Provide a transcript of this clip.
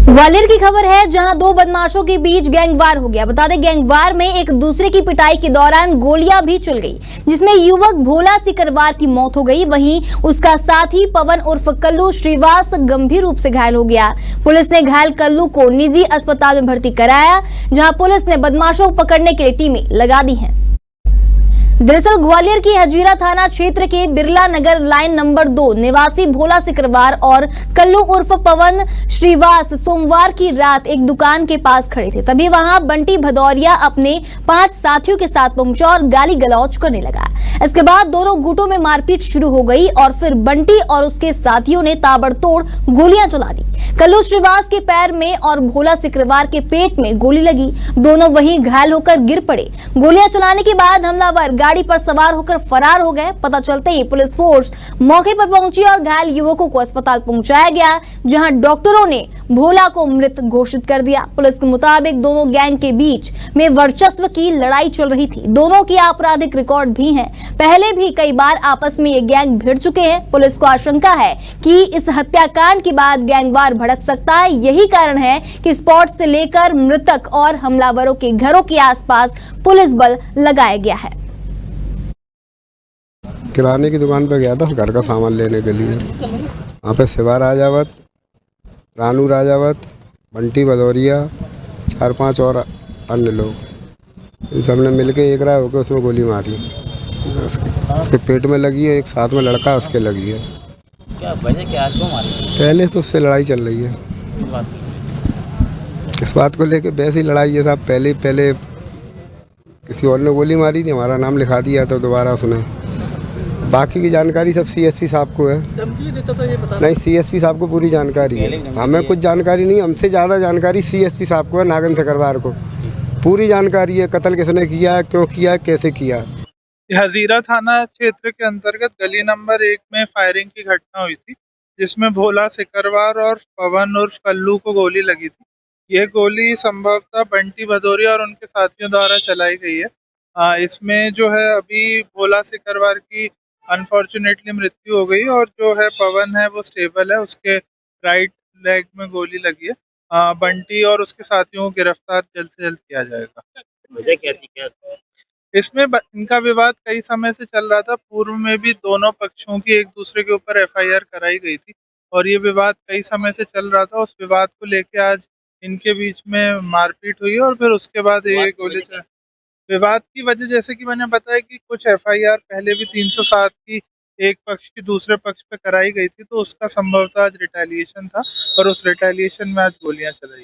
ग्वालियर की खबर है, जहां दो बदमाशों के बीच गैंगवार हो गया। बता दें, गैंगवार में एक दूसरे की पिटाई के दौरान गोलियां भी चल गई, जिसमें युवक भोला सिकरवार की मौत हो गई। वहीं उसका साथी पवन उर्फ कल्लू श्रीवास गंभीर रूप से घायल हो गया। पुलिस ने घायल कल्लू को निजी अस्पताल में भर्ती कराया, जहां पुलिस ने बदमाशों को पकड़ने के लिए टीमें लगा दी हैं। दरअसल ग्वालियर की हजीरा थाना क्षेत्र के बिरला नगर लाइन नंबर 2 निवासी भोला सिकरवार और कल्लू उर्फ पवन श्रीवास सोमवार की रात एक दुकान के पास खड़े थे। तभी वहां बंटी भदौरिया अपने 5 साथियों के साथ पहुंचा और गाली गलौज करने लगा। इसके बाद दोनों गुटों में मारपीट शुरू हो गई और फिर बंटी और उसके साथियों ने ताबड़तोड़ गोलियां चला दी। कल्लू श्रीवास के पैर में और भोला सिकरवार के पेट में गोली लगी। दोनों वहीं घायल होकर गिर पड़े। गोलियां चलाने के बाद हमलावर गाड़ी पर सवार होकर फरार हो गए। पता चलते ही पुलिस फोर्स मौके पर पहुंची और घायल युवकों को अस्पताल पहुंचाया गया, जहां डॉक्टरों ने भोला को मृत घोषित कर दिया। पुलिस के मुताबिक दोनों गैंग के बीच में वर्चस्व की लड़ाई चल रही थी। दोनों की आपराधिक रिकॉर्ड भी है। पहले भी कई बार आपस में ये गैंग भिड़ चुके हैं। पुलिस को आशंका है कि इस हत्याकांड के बाद गैंगवार भड़क सकता है। यही कारण है कि स्पॉट से लेकर मृतक और हमलावरों के घरों के आसपास पुलिस बल लगाया गया है। किराने की दुकान पर गया था घर का सामान लेने के लिए। वहाँ पे शिवा राजावत, रानू राजावत, बंटी भदौरिया, 4-5 और अन्य लोग, इन सब ने मिल के एक राय होकर उसमें गोली मारी। उसके पेट में लगी है, एक साथ में लड़का उसके लगी है। क्या वजह क्या क्यों मारी? पहले तो उससे लड़ाई चल रही है। इस बात को लेके वैसे ही लड़ाई है साहब। पहले किसी और ने गोली मारी थी, हमारा नाम लिखा दिया तो दोबारा उसने। बाकी की जानकारी सब सीएसपी साहब को है। धमकी देता था ये बता? नहीं, सीएसपी साहब को पूरी जानकारी है। हमें कुछ जानकारी नहीं, हमसे ज़्यादा जानकारी सीएसपी साहब को है, नागन सिकरवार को पूरी जानकारी है। कत्ल किसने किया है, क्यों किया है, कैसे किया है। हजीरा थाना क्षेत्र के अंतर्गत गली नंबर 1 में फायरिंग की घटना हुई थी, जिसमें भोला सिकरवार और पवन उर्फ कल्लू को गोली लगी थी। यह गोली संभवतः बंटी भदौरिया और उनके साथियों द्वारा चलाई गई है। इसमें जो है अभी भोला सिकरवार की अनफॉर्चुनेटली मृत्यु हो गई और जो है पवन है वो स्टेबल है, उसके राइट लेग में गोली लगी है। बंटी और उसके साथियों को गिरफ्तार जल्द से जल्द किया जाएगा। वजह क्या थी? क्या इसमें इनका विवाद कई समय से चल रहा था। पूर्व में भी दोनों पक्षों की एक दूसरे के ऊपर एफआईआर कराई गई थी और ये विवाद कई समय से चल रहा था। उस विवाद को लेके आज इनके बीच में मारपीट हुई और फिर उसके बाद ये गोली विवाद की वजह जैसे कि मैंने बताया कि कुछ एफआईआर पहले भी 307 की एक पक्ष की दूसरे पक्ष पे कराई गई थी, तो उसका संभवतः आज रिटेलिएशन था और उस रिटेलिएशन में आज गोलियां चलाई।